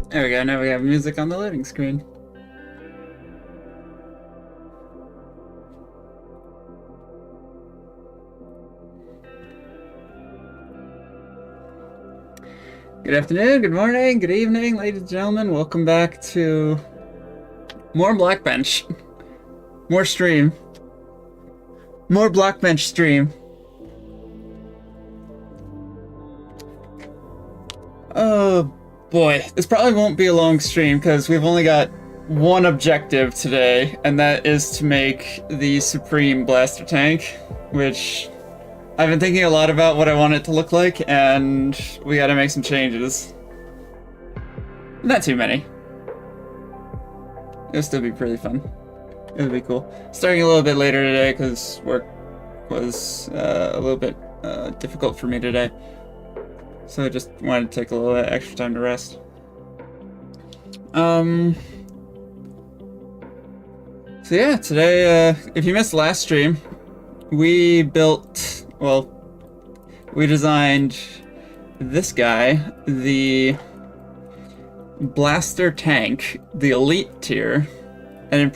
There we go, now we have music on the loading screen. Good afternoon, good morning, good evening, ladies and gentlemen. Welcome back to more Blockbench. More stream. More Blockbench stream. Oh boy, this probably won't be a long stream because we've only got one objective today, and that is to make the Supreme Blaster Tank, which I've been thinking a lot about what I want it to look like, and we gotta make some changes. Not too many. It'll still be pretty fun. It'll be cool. Starting a little bit later today because work was a little bit difficult for me today. So I just wanted to take a little extra time to rest. So yeah, today, if you missed the last stream, we built, well, we designed this guy, the Blaster Tank, the Elite tier, and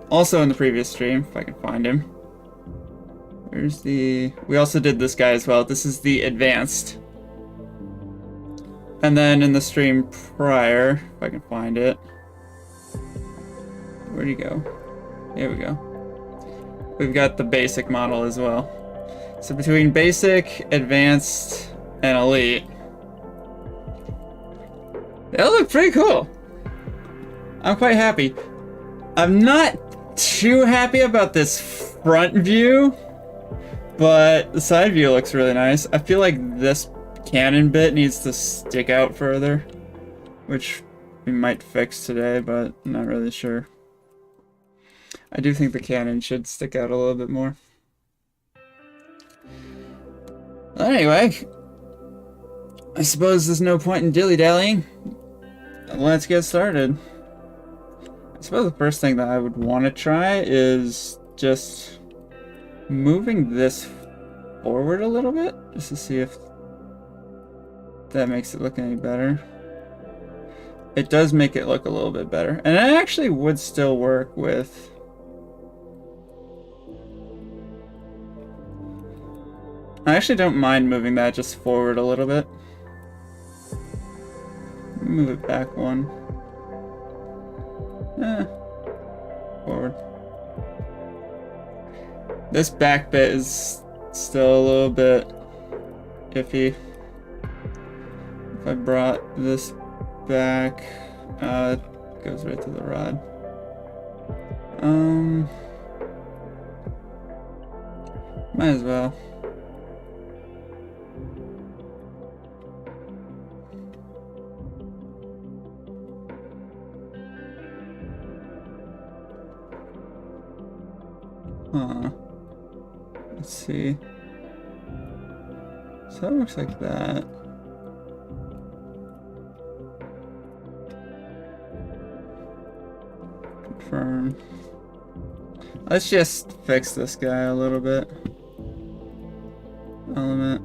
also in the previous stream, if I can find him. We also did this guy as well. This is the Advanced. And then in the stream prior, if I can find it. Where'd he go? Here we go. We've got the basic model as well. So between basic, advanced, and elite, they'll look pretty cool. I'm quite happy. I'm not too happy about this front view, but the side view looks really nice. I feel like this cannon bit needs to stick out further, which we might fix today, but I'm not really sure. I do think the cannon should stick out a little bit more. Anyway, I suppose there's no point in dilly-dallying. Let's get started. I suppose the first thing that I would want to try is just moving this forward a little bit, just to see if that makes it look any better. It does make it look a little bit better, and it actually would still work with... I actually don't mind moving that just forward a little bit. Move it back one. Forward. This back bit is still a little bit iffy. If I brought this back, it goes right to the rod. Might as well. Let's see. So it looks like that. Confirm. Let's just fix this guy a little bit. Element.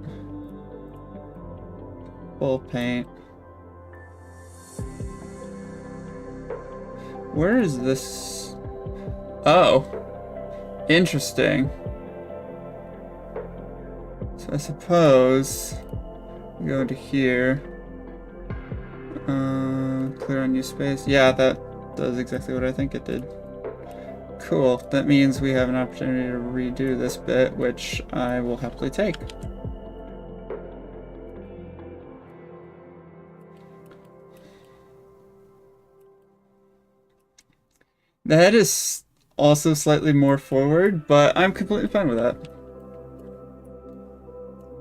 Full paint. Where is this? Oh. Interesting. So I suppose we go to here. Clear unused space. Yeah, that does exactly what I think it did. Cool. That means we have an opportunity to redo this bit, which I will happily take. The head is also slightly more forward, but I'm completely fine with that.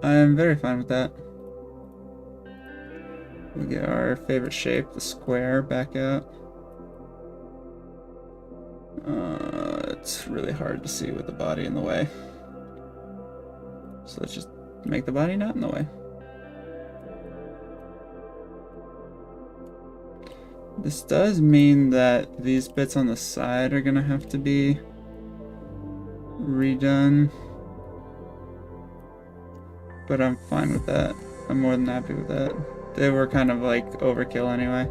I am very fine with that. We get our favorite shape, the square, back out. It's really hard to see with the body in the way. So let's just make the body not in the way. This does mean that these bits on the side are gonna have to be redone. But I'm fine with that. I'm more than happy with that. they were kind of like overkill anyway.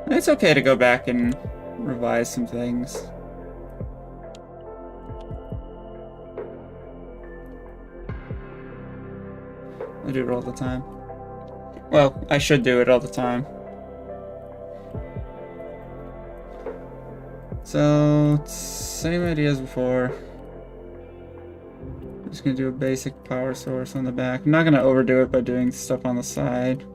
And it's okay to go back and revise some things. I do it all the time. Well, I should do it all the time. So, same idea as before. I'm just gonna do a basic power source on the back. I'm not gonna overdo it by doing stuff on the side.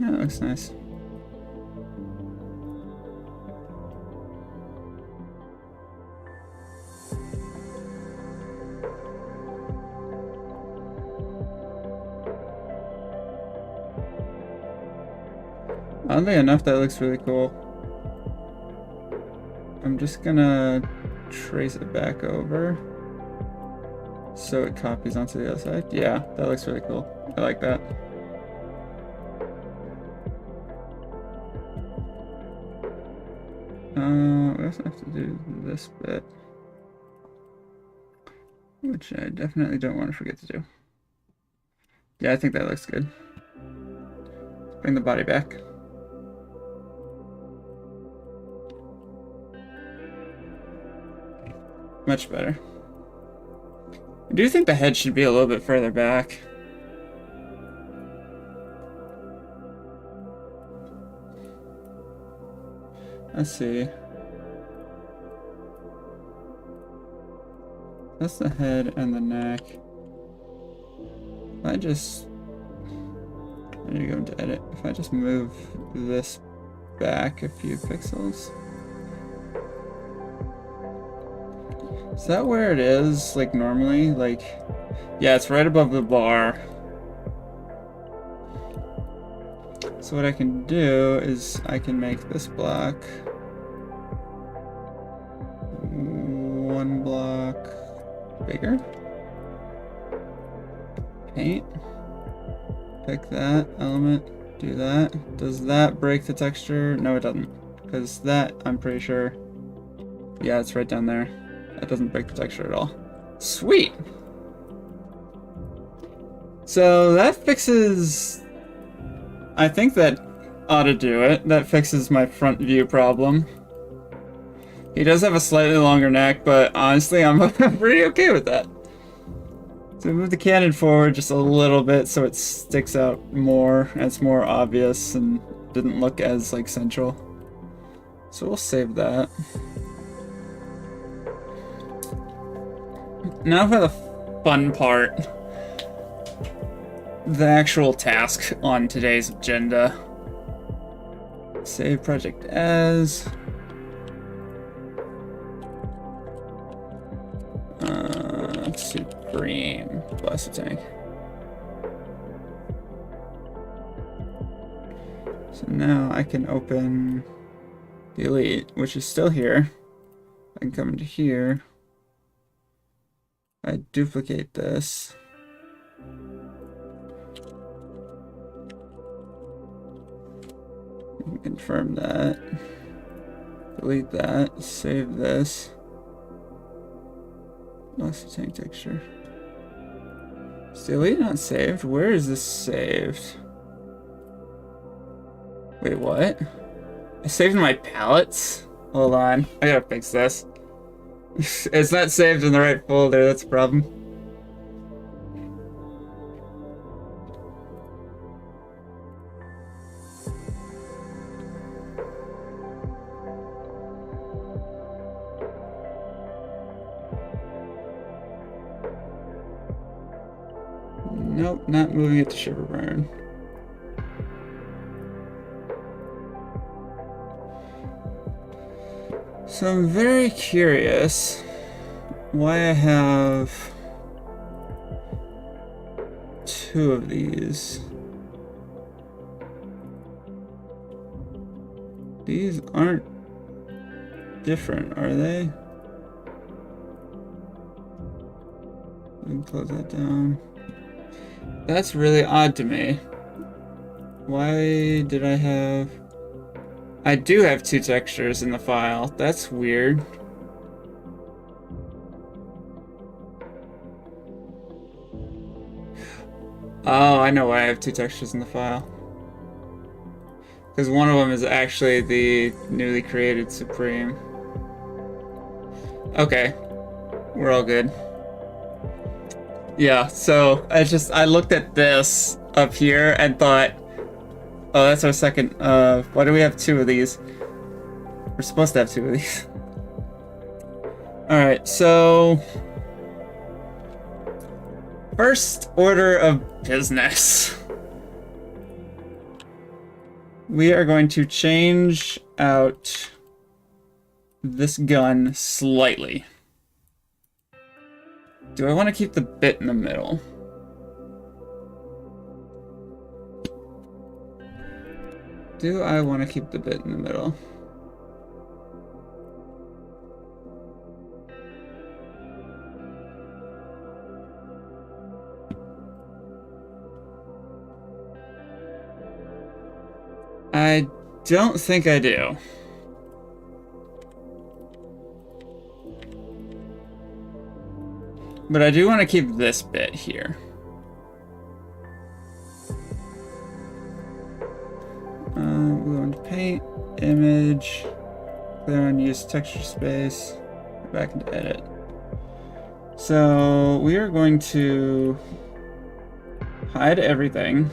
Yeah, that looks nice. Oddly enough, that looks really cool. I'm just gonna trace it back over so it copies onto the other side. Yeah, that looks really cool. I like that. We also have to do this bit, which I definitely don't want to forget to do. Yeah, I think that looks good. Bring the body back. Much better. I do think the head should be a little bit further back. Let's see. That's the head and the neck. If I just... I need to go into edit. If I just move this back a few pixels. Is that where it is, like, normally? Like, yeah, it's right above the bar. So what I can do is I can make this block one block bigger. Paint. Pick that element, do that. Does that break the texture? No, it doesn't. Because that, I'm pretty sure, yeah, it's right down there. That doesn't break the texture at all. Sweet! So that fixes... I think that ought to do it. That fixes my front view problem. He does have a slightly longer neck, but honestly, I'm pretty okay with that. So move the cannon forward just a little bit so it sticks out more, and it's more obvious and didn't look as like central. So we'll save that. Now for the fun part. The actual task on today's agenda. Save project as... Supreme Blaster Tank. So now I can open the Elite, which is still here. I can come into here. I duplicate this. I can confirm that. Delete that. Save this. Lost the tank texture. Is the Elite not saved? Where is this saved? Wait, what? I saved my palettes? Hold on. I gotta fix this. It's not saved in the right folder, that's a problem. Nope, not moving it to Shiverburn. So I'm very curious why I have two of these. These aren't different, are they? We can close that down. That's really odd to me. Why did I have... I do have two textures in the file. That's weird. Oh, I know why I have two textures in the file. Because one of them is actually the newly created Supreme. Okay. We're all good. Yeah, so I looked at this up here and thought, oh, that's our second, why do we have two of these? We're supposed to have two of these. Alright, so... First order of business. We are going to change out this gun slightly. Do I want to keep the bit in the middle? Do I want to keep the bit in the middle? I don't think I do. But I do want to keep this bit here. We want to paint, image, clear on use texture space, back into edit. So we are going to hide everything.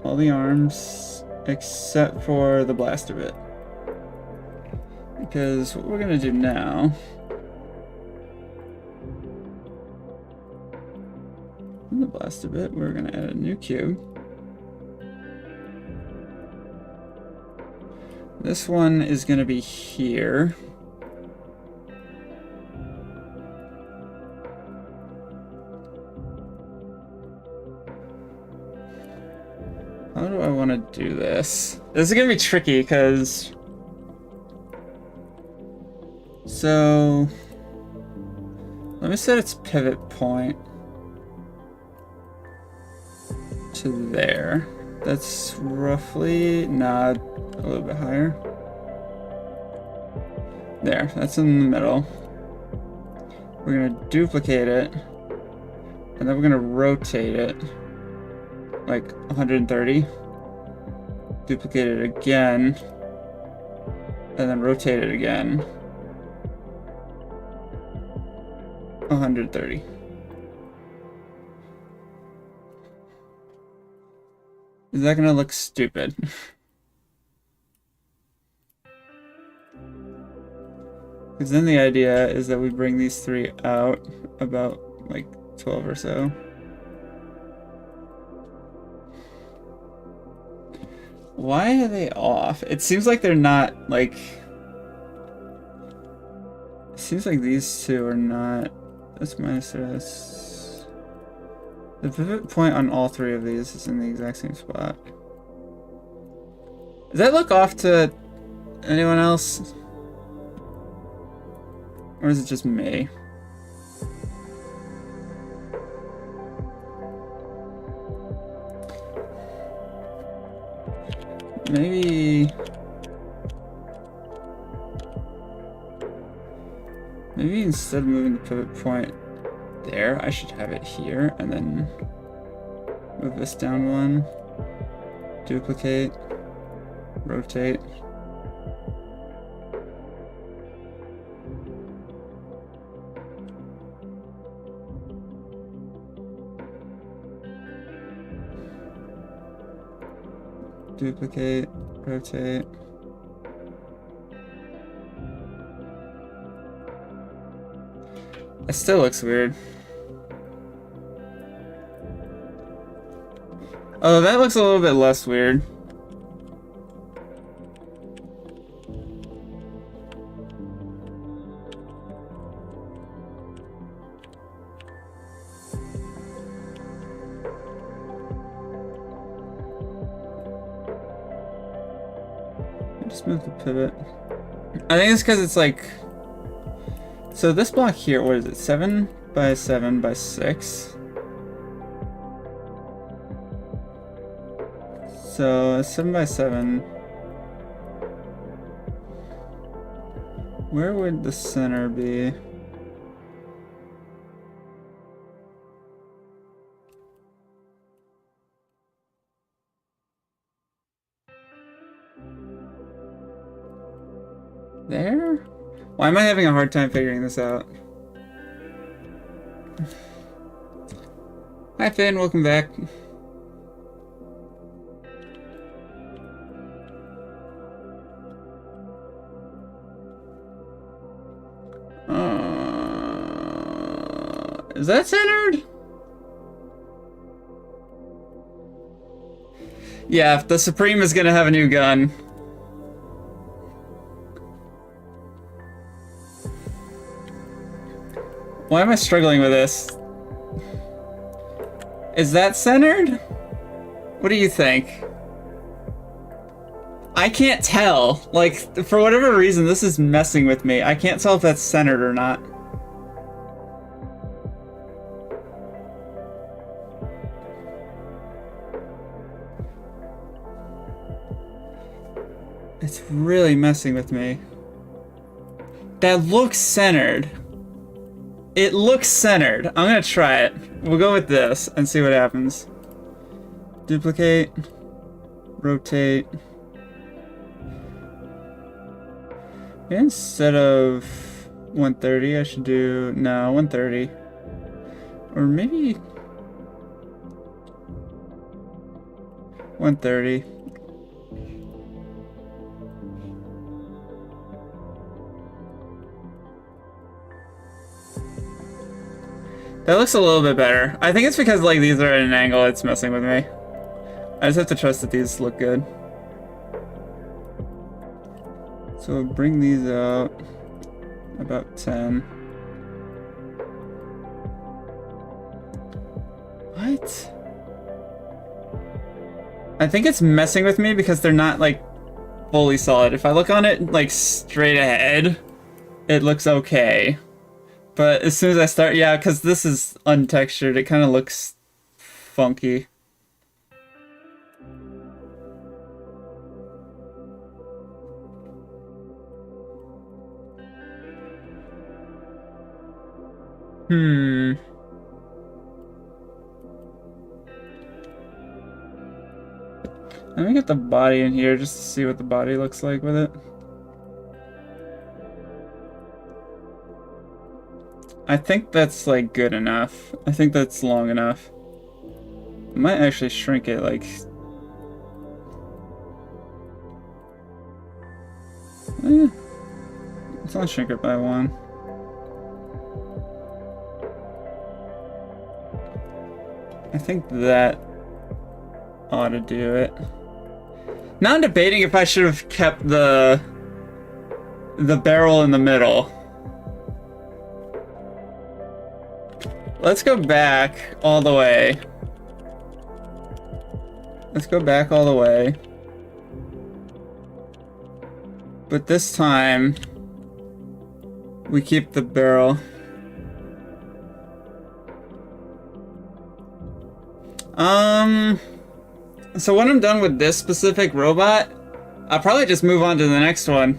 All the arms, except for the blaster bit. Because what we're going to do now... in the blaster bit, we're going to add a new cube. This one is going to be here. How do I want to do this? This is going to be tricky because... So... let me set its pivot point to there. That's roughly... nah, a little bit higher. There, that's in the middle. We're going to duplicate it. And then we're going to rotate it. Like 130. Duplicate it again. And then rotate it again. 130. Is that gonna look stupid? Because then the idea is that we bring these three out about like 12 or so. Why are they off? It seems like they're not, like... It seems like these two are not... That's minus this. The pivot point on all three of these is in the exact same spot. Does that look off to anyone else? Or is it just me? Maybe instead of moving the pivot point there, I should have it here and then move this down one, duplicate, rotate. Duplicate, rotate. It still looks weird. Oh, that looks a little bit less weird. Just move the pivot. I think it's because it's like So this block here, what is it? 7 by 7 by 6. So 7 by 7. Where would the center be? There? Why am I having a hard time figuring this out? Hi Finn, welcome back. Is that centered? Yeah, if the Supreme is gonna have a new gun. Why am I struggling with this? Is that centered? What do you think? I can't tell. Like, for whatever reason, this is messing with me. I can't tell if that's centered or not. It's really messing with me. That looks centered. It looks centered. I'm gonna try it. We'll go with this and see what happens. Duplicate. Rotate. Instead of 130, I should do... No, 130. Or maybe... 130. That looks a little bit better. I think it's because like these are at an angle, it's messing with me. I just have to trust that these look good. So bring these out about 10. What? I think it's messing with me because they're not like fully solid. If I look on it like straight ahead, it looks okay. But as soon as I start, yeah, because this is untextured, it kind of looks funky. Let me get the body in here just to see what the body looks like with it. I think that's like good enough. I think that's long enough. I might actually shrink it like... let's not shrink it by 1. I think that ought to do it. Now I'm debating if I should have kept the barrel in the middle. Let's go back all the way. Let's go back all the way. But this time, we keep the barrel. So when I'm done with this specific robot, I'll probably just move on to the next one.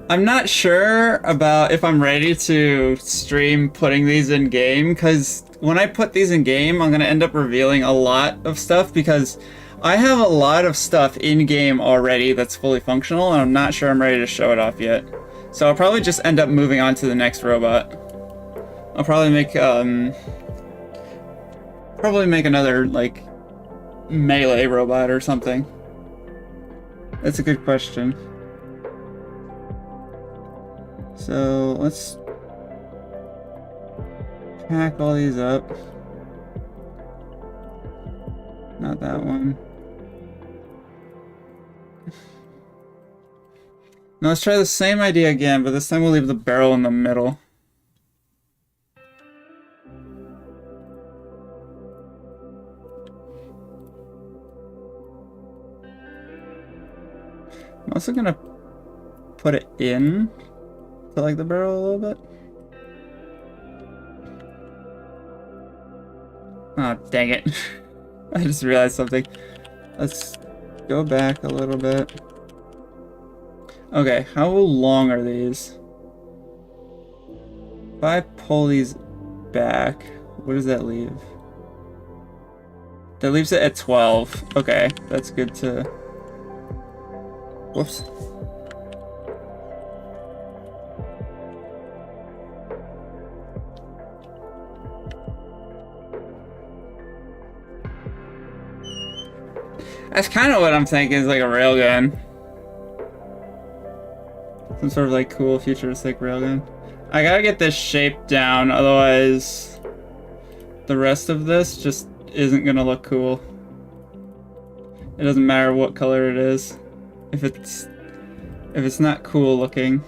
I'm not sure about if I'm ready to stream putting these in game, because when I put these in game, I'm gonna end up revealing a lot of stuff, because I have a lot of stuff in game already that's fully functional, and I'm not sure I'm ready to show it off yet. So I'll probably just end up moving on to the next robot. I'll probably make another like melee robot or something. That's a good question. So let's pack all these up. Not that one. Now let's try the same idea again, but this time we'll leave the barrel in the middle. I'm also gonna put it in to like the barrel a little bit. Oh, dang it. I just realized something. Let's go back a little bit. Okay, how long are these? If I pull these back, what does that leave? That leaves it at 12. Okay, that's good to... Whoops. That's kind of what I'm thinking, is like a railgun. Some sort of like cool futuristic railgun. I gotta get this shape down, otherwise the rest of this just isn't gonna look cool. It doesn't matter what color it is. If it's not cool looking.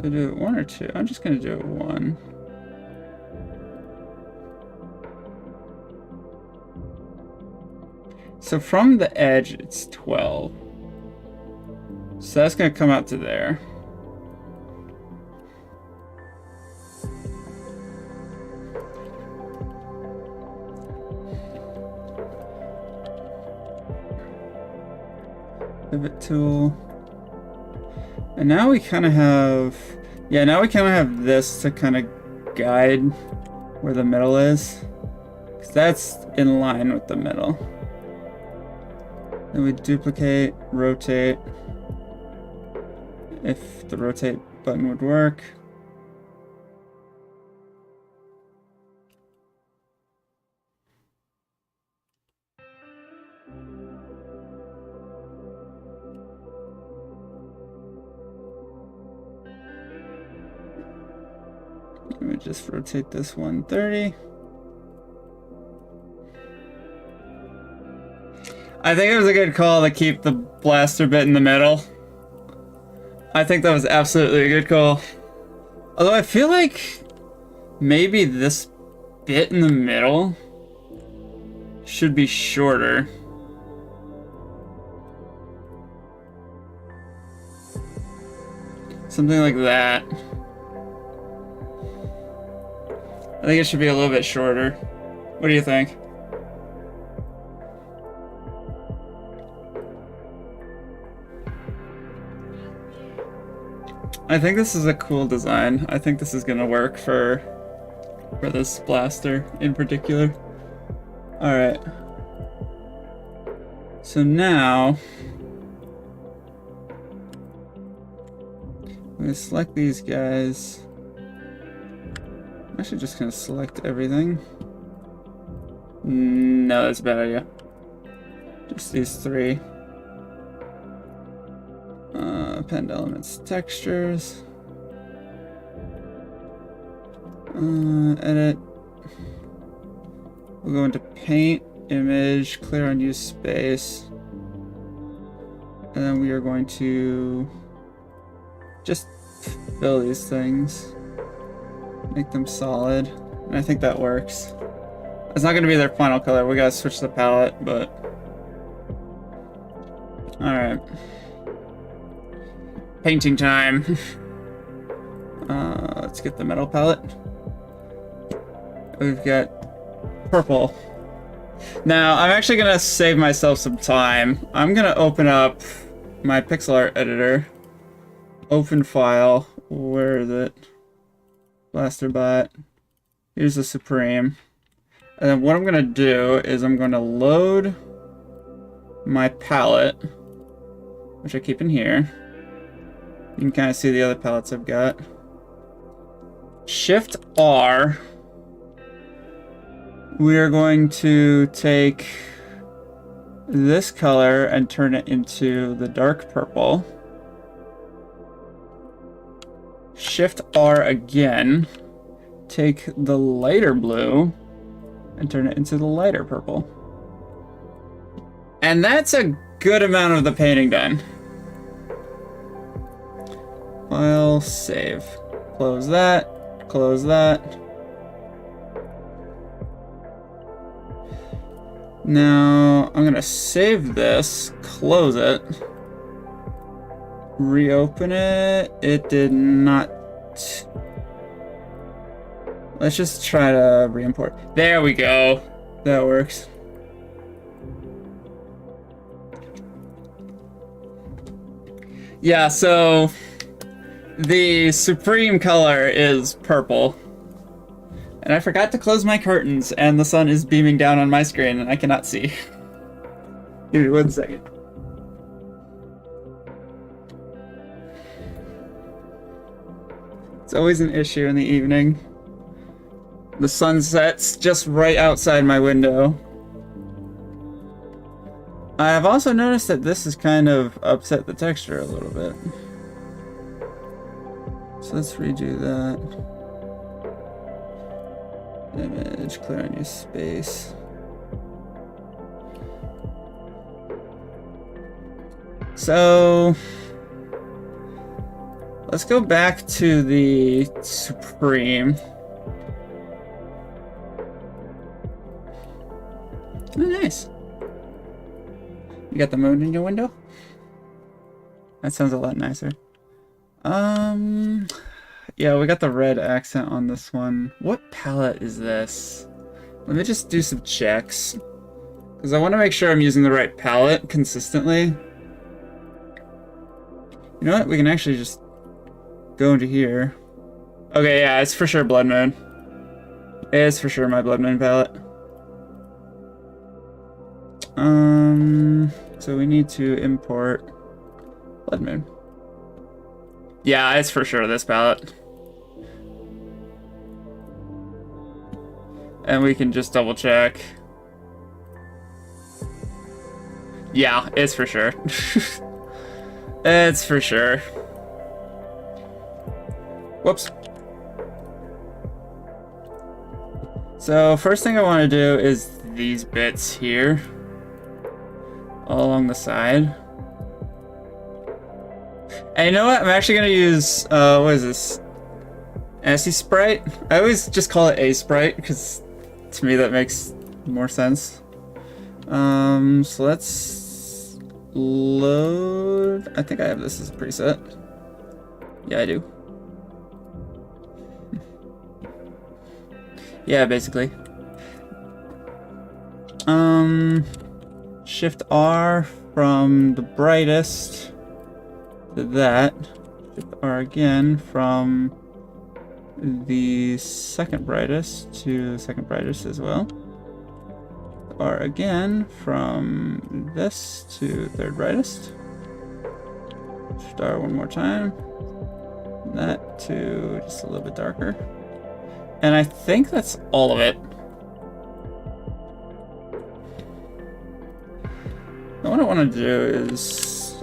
Do I do it 1 or 2? I'm just gonna do it 1. So from the edge, it's 12. So that's gonna come out to there. Pivot tool. And now we kind of have... Yeah, now we kind of have this to kind of guide where the middle is. Because that's in line with the middle. Then we duplicate, rotate. If the rotate button would work. Let me just rotate this 130. I think it was a good call to keep the blaster bit in the middle. I think that was absolutely a good call. Although I feel like maybe this bit in the middle should be shorter. Something like that. I think it should be a little bit shorter. What do you think? I think this is a cool design. I think this is gonna work for this blaster in particular. Alright. So now I'm gonna select these guys. I'm actually just gonna select everything. No, that's a bad idea. Just these 3. Append elements, textures. Edit. We'll go into paint, image, clear unused space. And then we are going to just fill these things. Make them solid. And I think that works. It's not going to be their final color. We got to switch the palette, but... Alright. Painting time. Let's get the metal palette. We've got purple. Now, I'm actually going to save myself some time. I'm going to open up my pixel art editor. Open file. Where is it? Blasterbot. Here's the Supreme. And then what I'm going to do is I'm going to load my palette, which I keep in here. You can kind of see the other palettes I've got. Shift R. We are going to take this color and turn it into the dark purple. Shift R again. Take the lighter blue and turn it into the lighter purple. And that's a good amount of the painting done. File, save. Close that. Close that. Now, I'm gonna save this, close it, reopen it. It did not. Let's just try to re-import. There we go. That works. Yeah, so the supreme color is purple. And I forgot to close my curtains, and the sun is beaming down on my screen, and I cannot see. Give me 1 second. It's always an issue in the evening. The sun sets just right outside my window. I have also noticed that this has kind of upset the texture a little bit. So let's redo that. Image, clear unused space. So let's go back to the Supreme. Oh, nice. You got the moon in your window? That sounds a lot nicer. Yeah, we got the red accent on this one. What palette is this? Let me just do some checks. Because I want to make sure I'm using the right palette consistently. You know what? We can actually just go into here. Okay, yeah, it's for sure Blood Moon. It's for sure my Blood Moon palette. So we need to import Blood Moon. Yeah, it's for sure this palette. And we can just double check. Yeah, it's for sure. It's for sure. Whoops. So first thing I want to do is these bits here. All along the side. And you know what? I'm actually going to use, what is this? Anti-Sprite? I always just call it A-Sprite, because to me that makes more sense. So let's load. I think I have this as a preset. Yeah, I do. Yeah, basically. Shift R from the brightest to that. Shift R again from the second brightest to the second brightest as well. R again from this to third brightest. Shift R one more time. That to just a little bit darker. And I think that's all of it. Now what I want to do is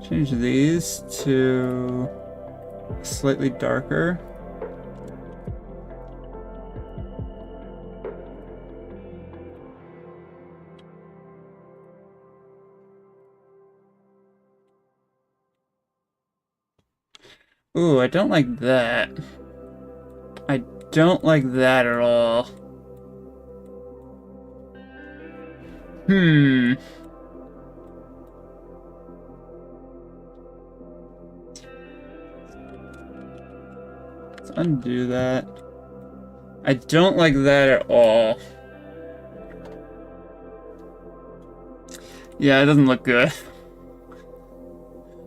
change these to slightly darker. Ooh, I don't like that. I don't like that at all. Let's undo that. I don't like that at all. Yeah, it doesn't look good.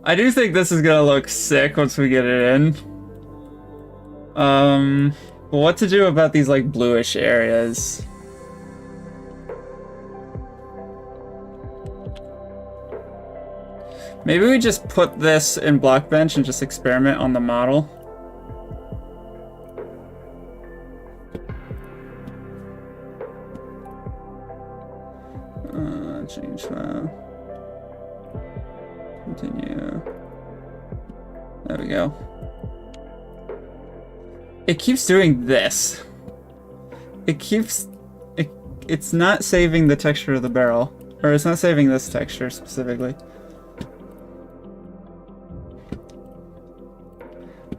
I do think this is gonna look sick once we get it in. What to do about these like bluish areas? Maybe we just put this in Blockbench and just experiment on the model. Change file. Continue. There we go. It keeps doing this. It's not saving the texture of the barrel. Or it's not saving this texture specifically.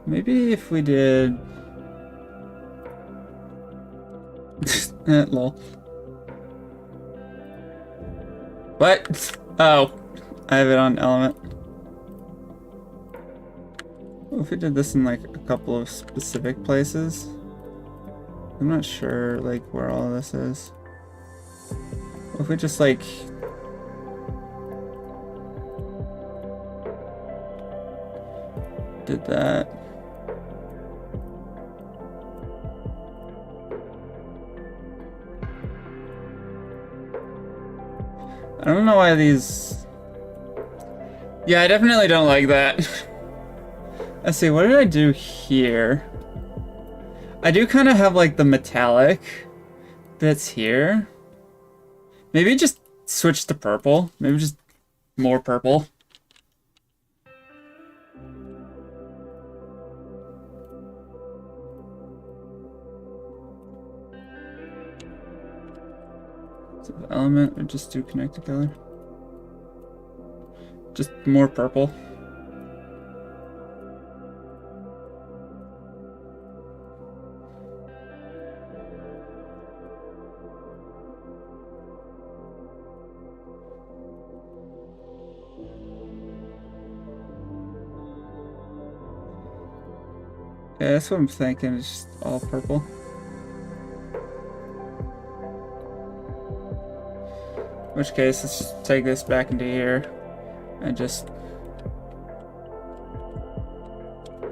Maybe if we did... lol. What? Oh, I have it on element. What if we did this in like a couple of specific places? I'm not sure like where all this is. What if we just like did that? I don't know why these... Yeah, I definitely don't like that. Let's see, what did I do here? I do kind of have like the metallic bits here. Maybe just switch to purple. Maybe just more purple. Element or just do connected color? Just more purple. Yeah, that's what I'm thinking, it's just all purple. In which case, let's just take this back into here and just...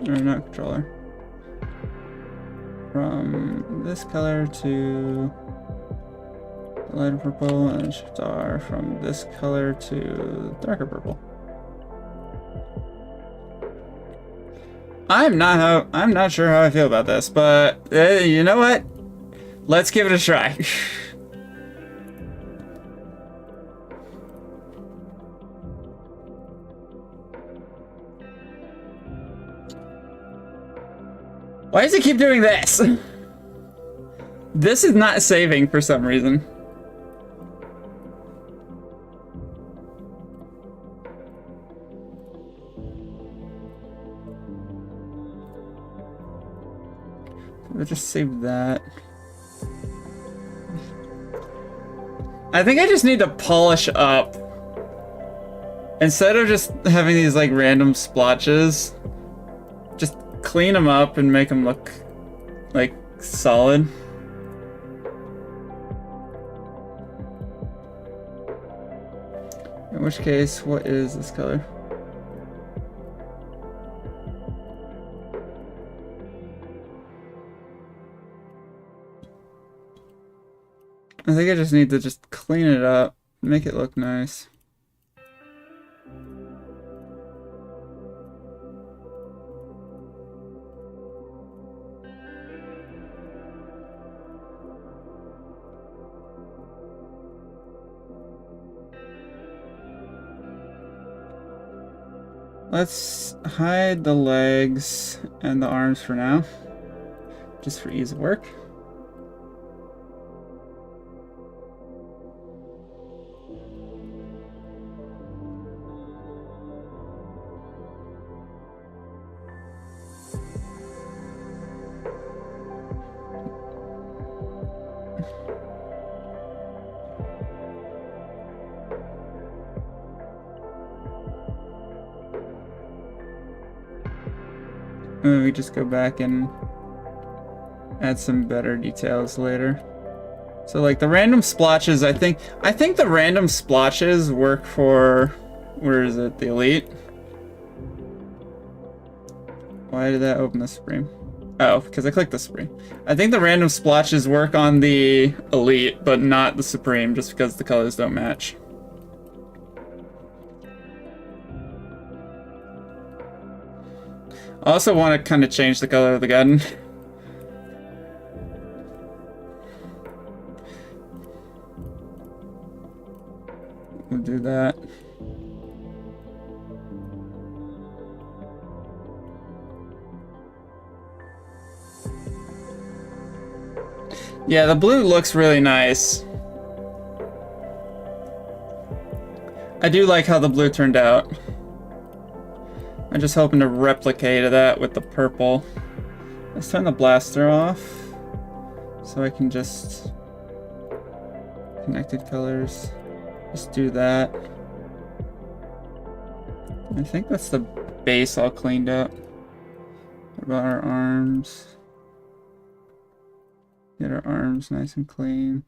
Or not controller. From this color to the lighter purple, and shift R from this color to darker purple. I'm not sure how I feel about this, but you know what? Let's give it a try. Why does it keep doing this? This is not saving for some reason. Let's just save that. I think I just need to polish up. Instead of just having these like random splotches, just clean them up and make them look like solid. In which case, what is this color? I think I just need to just clean it up, make it look nice. Let's hide the legs and the arms for now, just for ease of work. Maybe we just go back and add some better details later. So like the random splotches, I think the random splotches work for, where is it, the Elite? Why did that open the Supreme? Oh, because I clicked the Supreme. I think the random splotches work on the Elite, but not the Supreme, just because the colors don't match. I also want to kind of change the color of the gun. We'll do that. Yeah, the blue looks really nice. I do like how the blue turned out. I'm just hoping to replicate that with the purple. Let's turn the blaster off so I can just connected colors. Just do that. I think that's the base all cleaned up. What about our arms? Get our arms nice and clean.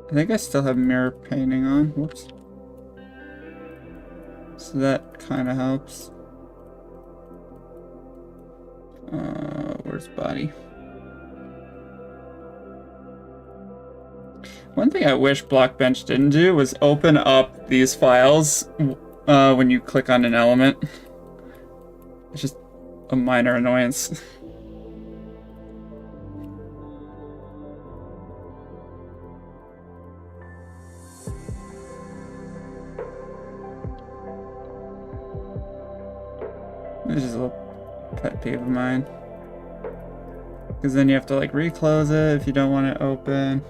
I think I still have mirror painting on. Whoops. So that kind of helps. Where's body? One thing I wish Blockbench didn't do was open up these files when you click on an element. It's just a minor annoyance. This is a little pet peeve of mine. Because then you have to like reclose it if you don't want it open.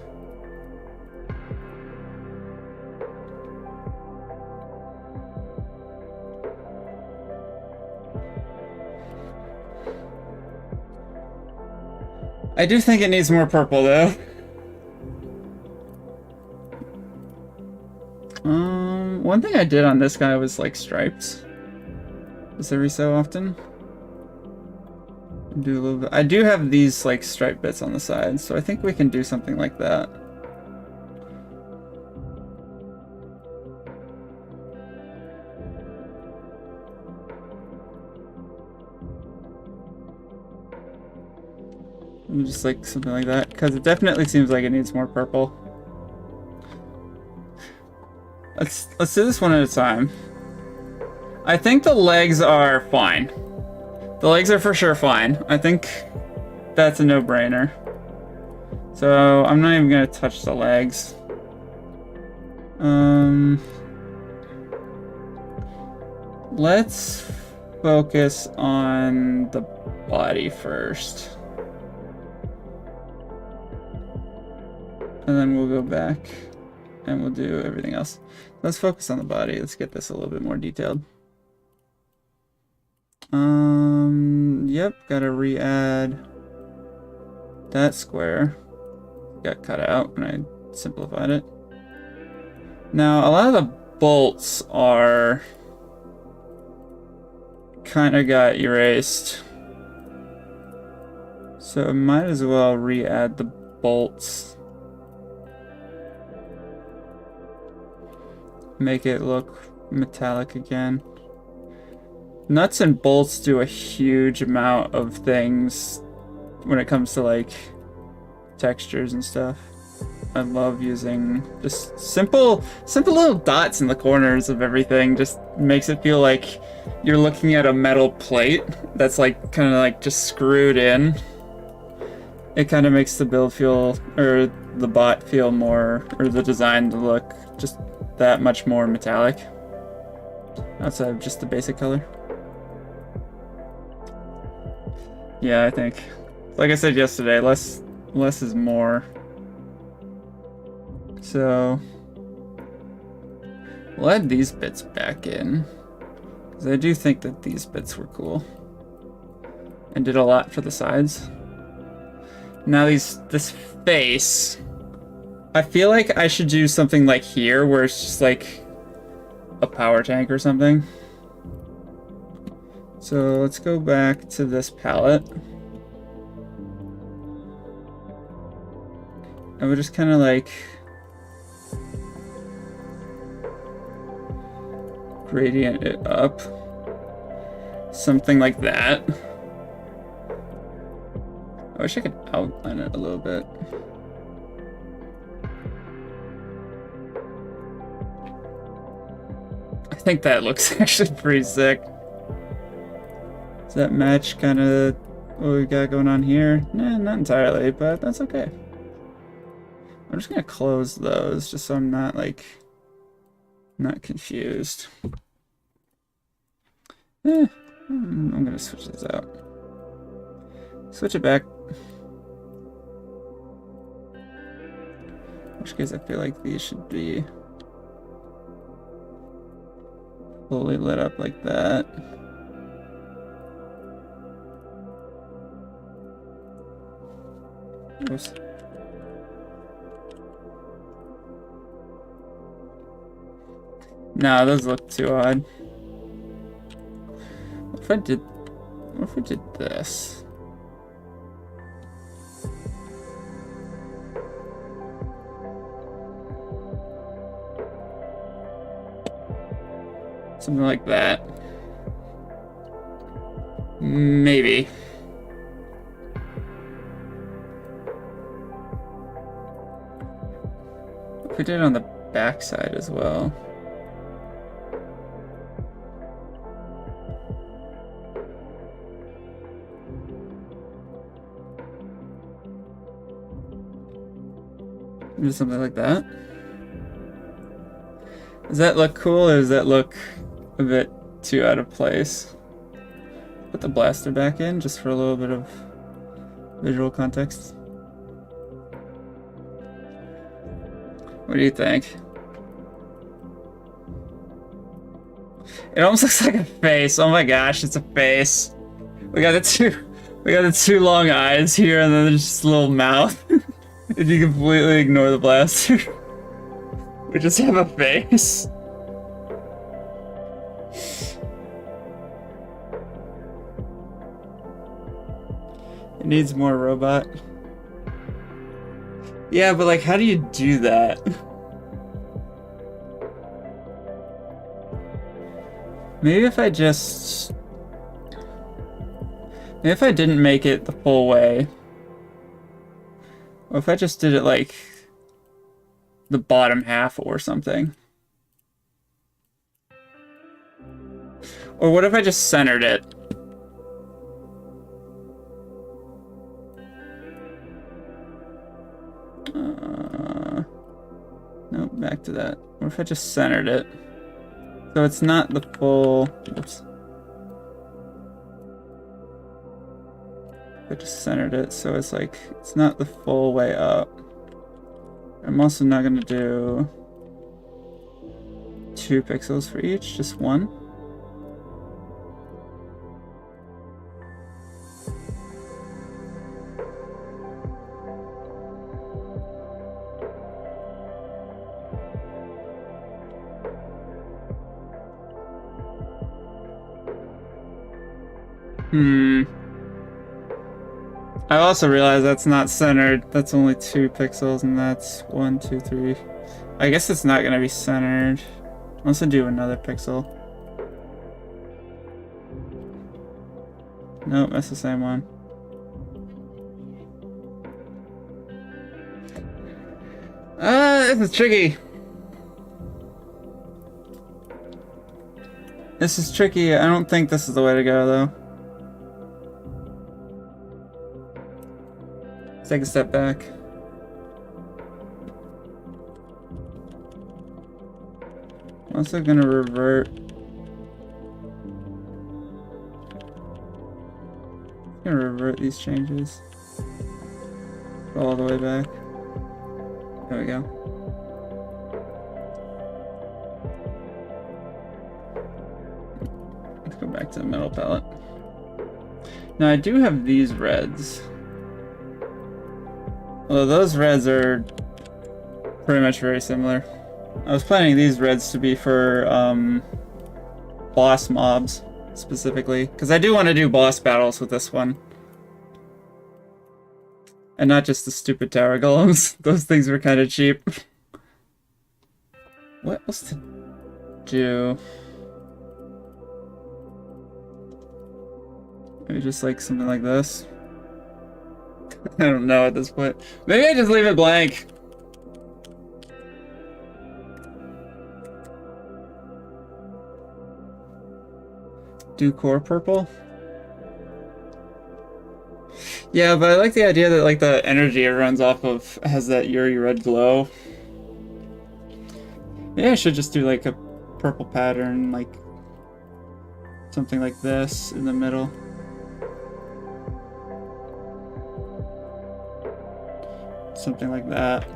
I do think it needs more purple though. One thing I did on this guy was like stripes. Just every so often. Do a little bit. I do have these like stripe bits on the side, so I think we can do something like that. Just like something like that, because it definitely seems like it needs more purple. Let's do this one at a time. I think the legs are fine. The legs are for sure fine. I think that's a no-brainer. So I'm not even gonna touch the legs. Let's focus on the body first. And then we'll go back and we'll do everything else. Let's focus on the body. Let's get this a little bit more detailed. Yep, gotta re-add that square. Got cut out when I simplified it. Now, a lot of the bolts are kind of got erased. So I might as well re-add the bolts. Make it look metallic again. Nuts and bolts do a huge amount of things when it comes to like textures and stuff. I love using just simple little dots in the corners of everything. Just makes it feel like you're looking at a metal plate that's like kind of like just screwed in. It kind of makes the build feel, or the bot feel more, or the design to look just that much more metallic outside of just the basic color. Yeah, I think, like I said yesterday, less is more. So we'll add these bits back in, because I do think that these bits were cool and did a lot for the sides. Now this face, I feel like I should do something like here where it's just like a power tank or something. So let's go back to this palette. And we'll just kind of like gradient it up. Something like that. I wish I could outline it a little bit. I think that looks actually pretty sick. Does that match kind of what we got going on here? Nah, not entirely, but that's okay. I'm just gonna close those just so I'm not like not confused. I'm gonna switch this out. Switch it back. In which case I feel like these should be fully lit up like that. Oops. No, those look too odd. What if I did this? Something like that. Maybe. If we did it on the back side as well. Maybe something like that. Does that look cool, or does that look a bit too out of place? Put the blaster back in just for a little bit of visual context. What do you think? It almost looks like a face. Oh my gosh, it's a face. We got the two long eyes here, and then there's just a little mouth. If you completely ignore the blaster, we just have a face. It needs more robot. Yeah, but like, how do you do that? Maybe if I didn't make it the full way. Or if I just did it like the bottom half or something. Or what if I just centered it? Nope, back to that. What if I just centered it? So it's not the full... Oops. I just centered it, so it's like, it's not the full way up. I'm also not going to do 2 pixels for each, just 1. I also realized that's not centered. That's only 2 pixels, and that's 1, 2, 3. I guess it's not gonna be centered. Let's do another pixel. Nope, that's the same one. This is tricky. This is tricky. I don't think this is the way to go, though. Let's take a step back. I'm also gonna revert. I'm gonna revert these changes. Go all the way back. There we go. Let's go back to the middle palette. Now I do have these reds. Well, those reds are pretty much very similar. I was planning these reds to be for boss mobs, specifically. Because I do want to do boss battles with this one. And not just the stupid tower golems. Those things were kind of cheap. What else to do? Maybe just like something like this. I don't know at this point. Maybe I just leave it blank. Do core purple? Yeah, but I like the idea that like the energy it runs off of has that Yuri red glow. Maybe I should just do like a purple pattern, like something like this in the middle. Something like that.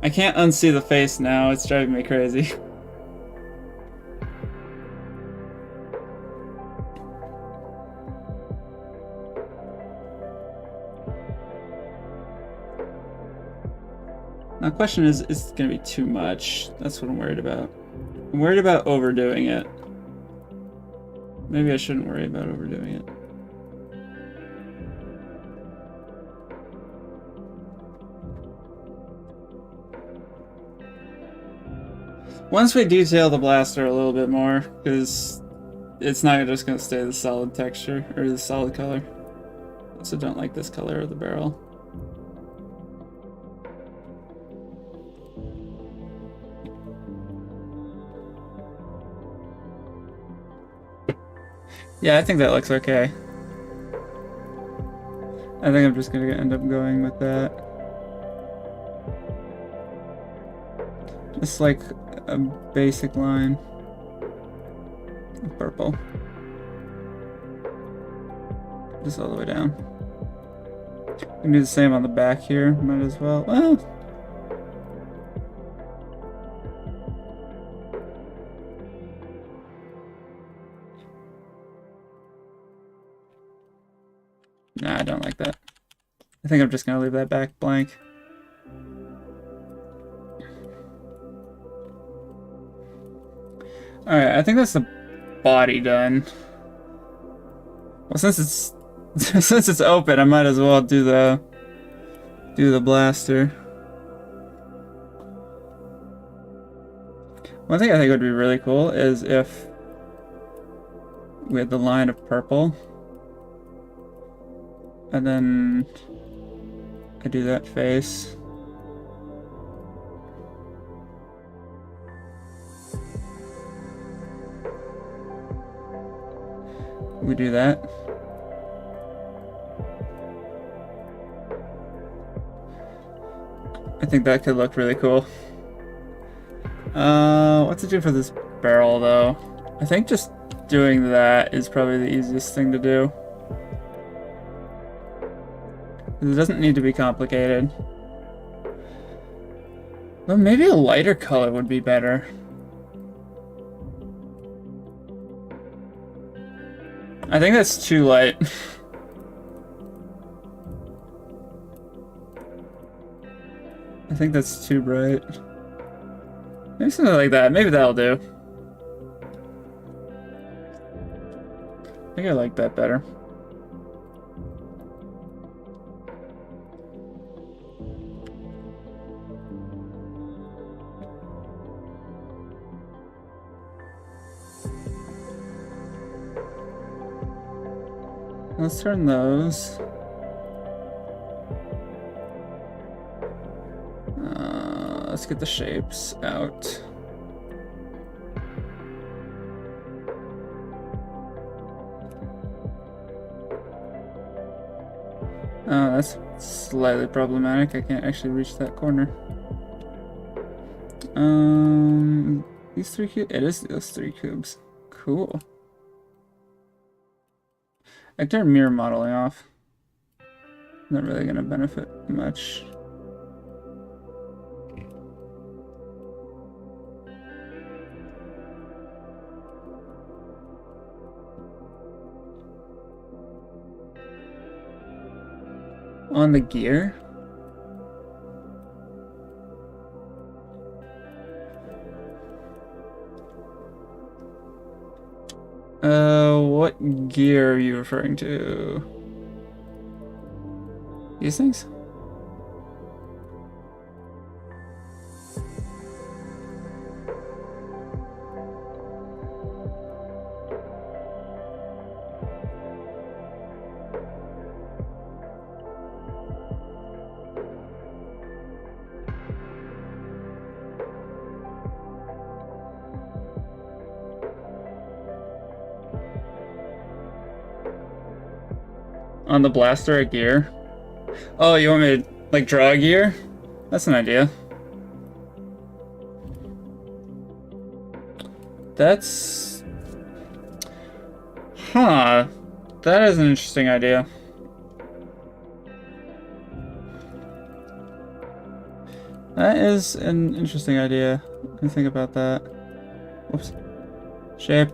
I can't unsee the face now, it's driving me crazy. My question is it gonna be too much? That's what I'm worried about. I'm worried about overdoing it. Maybe I shouldn't worry about overdoing it. Once we detail the blaster a little bit more, because it's not just gonna stay the solid texture, or the solid color. I also don't like this color of the barrel. Yeah, I think that looks okay. I think I'm just gonna end up going with that. Just like a basic line of purple. Just all the way down. We can do the same on the back here, might as well. Well, nah, I don't like that. I think I'm just gonna leave that back blank. Alright, I think that's the body done. Well, since it's since it's open, I might as well do the blaster. One thing I think would be really cool is if we had the line of purple, and then I do that face. We do that. I think that could look really cool. What to do for this barrel, though? I think just doing that is probably the easiest thing to do. It doesn't need to be complicated. But maybe a lighter color would be better. I think that's too light. I think that's too bright. Maybe something like that. Maybe that'll do. I think I like that better. Let's turn those. Let's get the shapes out. Oh, that's slightly problematic. I can't actually reach that corner. These 3 cubes? It is those 3 cubes. Cool. I can turn mirror modeling off. Not really gonna benefit much. On the gear? What gear are you referring to? These things? On the blaster, a gear? Oh, you want me to, like, draw a gear? That's an idea. That's... Huh. That is an interesting idea. That is an interesting idea. Let me think about that. Whoops. Shape.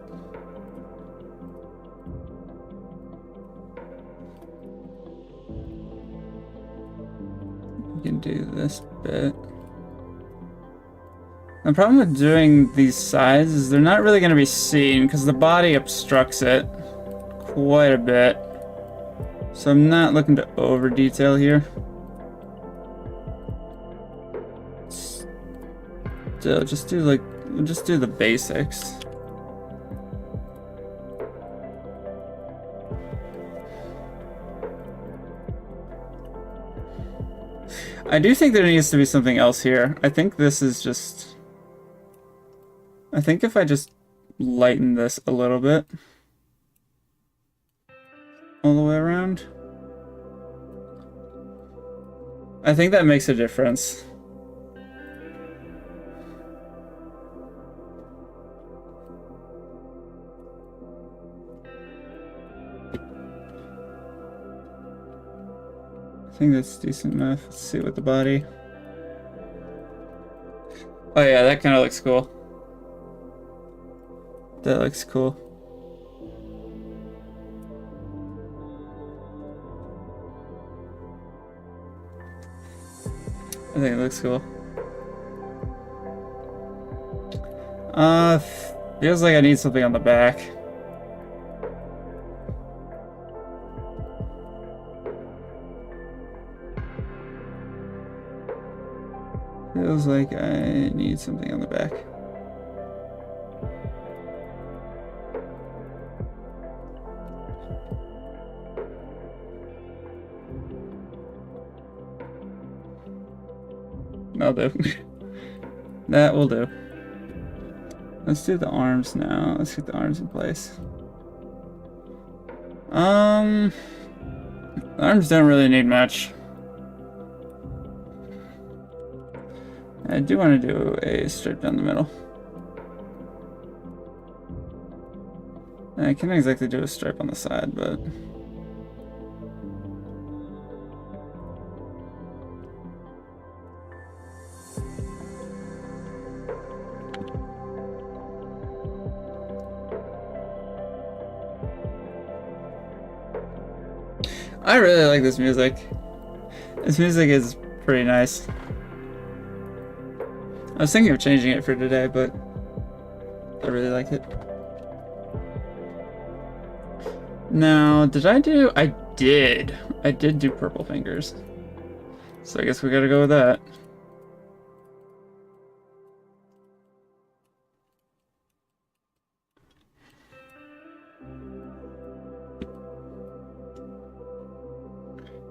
We can do this bit. The problem with doing these sides is they're not really going to be seen because the body obstructs it quite a bit. So I'm not looking to over detail here. Still, just do the basics. I do think there needs to be something else here. I think this is just... I think if I just lighten this a little bit all the way around, I think that makes a difference. I think that's decent enough. Let's see with the body. Oh yeah, that kind of looks cool. That looks cool. I think it looks cool. Feels like I need something on the back. Feels like I need something on the back. That'll do. That will do. Let's do the arms now. Let's get the arms in place. The arms don't really need much. I do want to do a stripe down the middle. I can't exactly do a stripe on the side, but... I really like this music. This music is pretty nice. I was thinking of changing it for today, but I really like it. Now, did I do... I did. I did do purple fingers. So I guess we gotta go with that.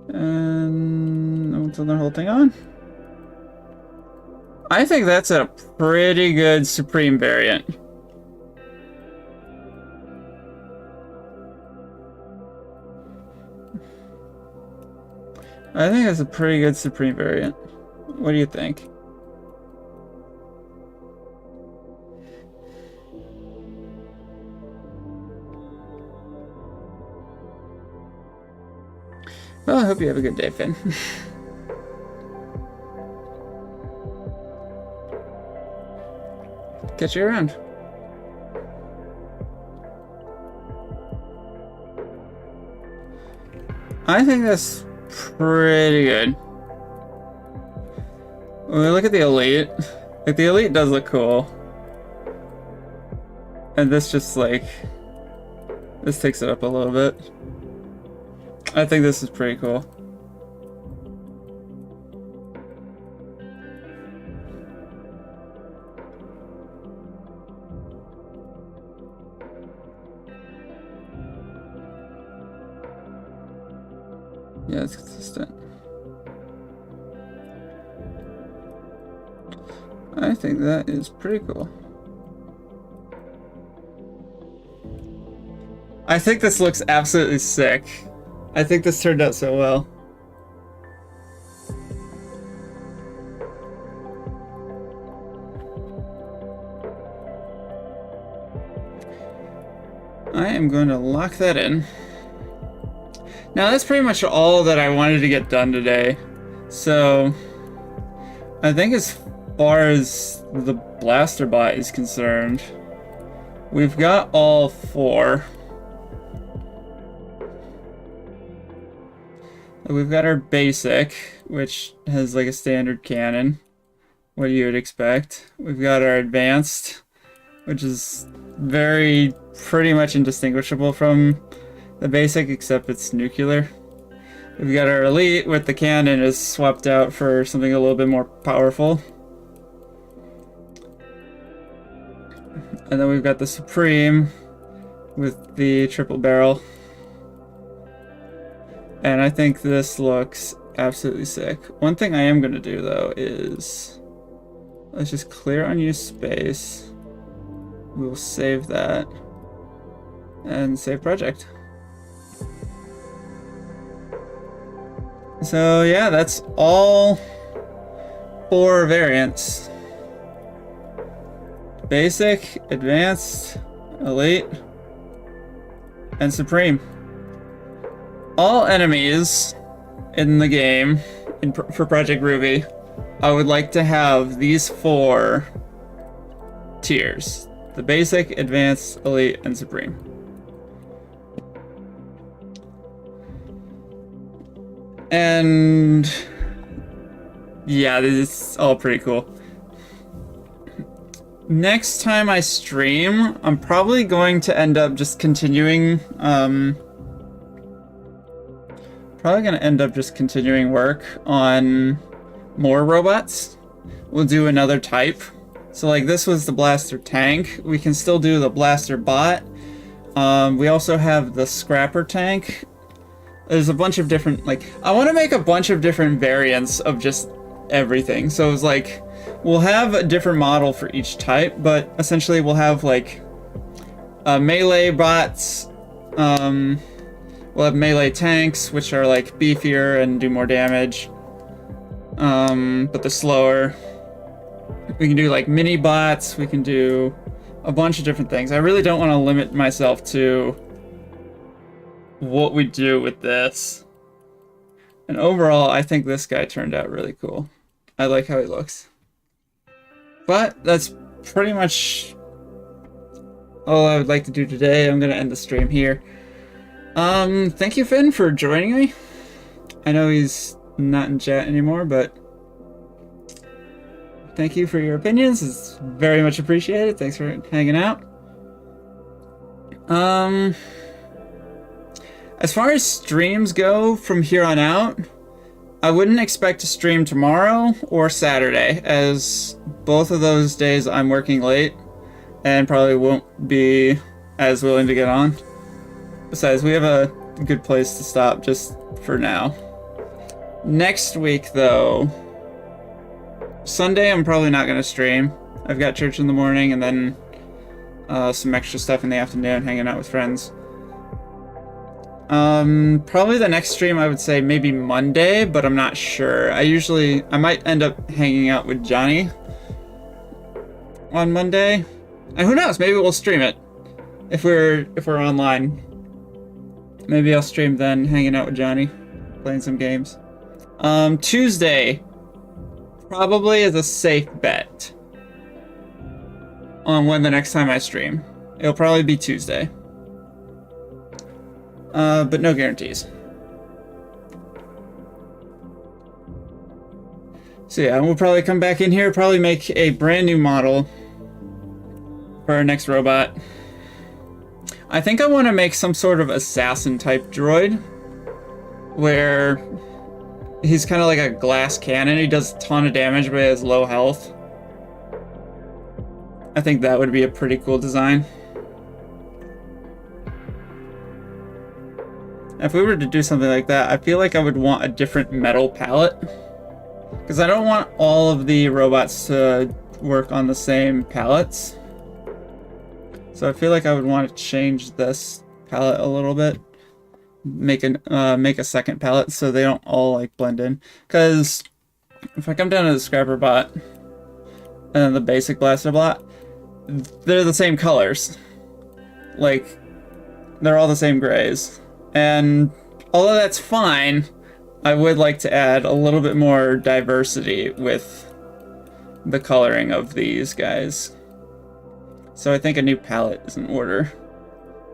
And I'll turn the whole thing on. I think that's a pretty good Supreme variant. I think that's a pretty good Supreme variant. What do you think? Well, I hope you have a good day, Finn. Catch you around. I think that's pretty good. When we look at the Elite, like the Elite does look cool. And this just like, this takes it up a little bit. I think this is pretty cool. Yeah, it's consistent. I think that is pretty cool. I think this looks absolutely sick. I think this turned out so well. I am going to lock that in. Now that's pretty much all that I wanted to get done today. So I think as far as the blaster bot is concerned, we've got all four. We've got our basic, which has like a standard cannon. what you would expect. We've got our advanced, which is pretty much indistinguishable from the basic, except it's nuclear. We've got our elite, with the cannon is swapped out for something a little bit more powerful. And then we've got the Supreme with the triple barrel. And I think this looks absolutely sick. One thing I am going to do, though, is let's just clear unused space. We will save that. And save project. So yeah, that's all 4 variants. Basic, Advanced, Elite, and Supreme. All enemies in the game, for Project Ruby, I would like to have these 4 tiers. The Basic, Advanced, Elite, and Supreme. And yeah, this is all pretty cool. Next time I stream, I'm probably going to end up just continuing, work on more robots. We'll do another type. So like this was the blaster tank. We can still do the blaster bot. We also have the scrapper tank. There's a bunch of different, like, I want to make a bunch of different variants of just everything. So it's like, we'll have a different model for each type, but essentially we'll have like melee bots. We'll have melee tanks, which are like beefier and do more damage, but they're slower. We can do like mini bots. We can do a bunch of different things. I really don't want to limit myself to what we do with this. And overall, I think this guy turned out really cool. I like how he looks. But that's pretty much all I would like to do today. I'm gonna end the stream here. Thank you, Finn, for joining me. I know he's not in chat anymore, but thank you for your opinions. It's very much appreciated. Thanks for hanging out. As far as streams go from here on out, I wouldn't expect to stream tomorrow or Saturday, as both of those days I'm working late and probably won't be as willing to get on. Besides, we have a good place to stop just for now. Next week, though, Sunday I'm probably not going to stream. I've got church in the morning and then some extra stuff in the afternoon, hanging out with friends. Probably the next stream I would say maybe Monday, but I'm not sure. I might end up hanging out with Johnny on Monday. And who knows, maybe we'll stream it. If we're online. Maybe I'll stream then, hanging out with Johnny, playing some games. Tuesday probably is a safe bet on when the next time I stream. It'll probably be Tuesday. But no guarantees. So yeah, we'll probably come back in here, probably make a brand new model for our next robot. I think I want to make some sort of assassin type droid where he's kind of like a glass cannon. He does a ton of damage but he has low health. I think that would be a pretty cool design. If we were to do something like that, I feel like I would want a different metal palette. Because I don't want all of the robots to work on the same palettes. So I feel like I would want to change this palette a little bit. Make a second palette so they don't all like blend in. Because if I come down to the scrapper bot and then the basic blaster bot, they're the same colors. Like, they're all the same grays. And although that's fine, I would like to add a little bit more diversity with the coloring of these guys. So I think a new palette is in order.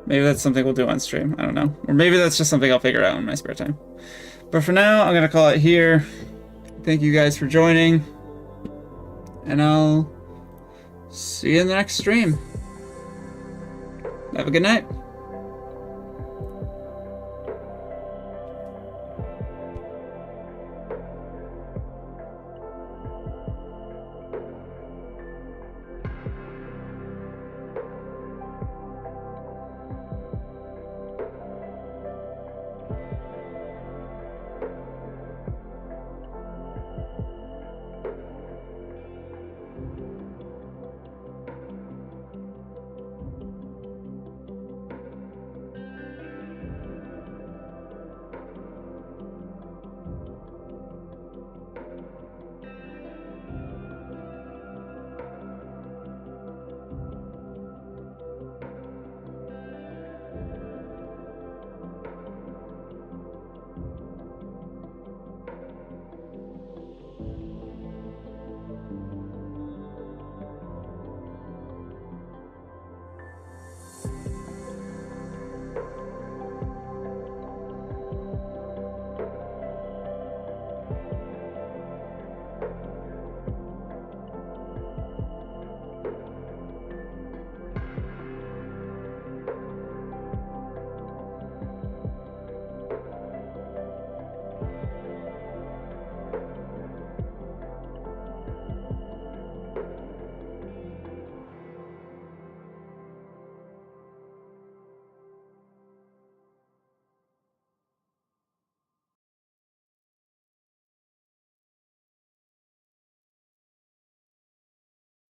Maybe that's something we'll do on stream, I don't know. Or maybe that's just something I'll figure out in my spare time. But for now, I'm gonna call it here. Thank you guys for joining. and I'll see you in the next stream. Have a good night.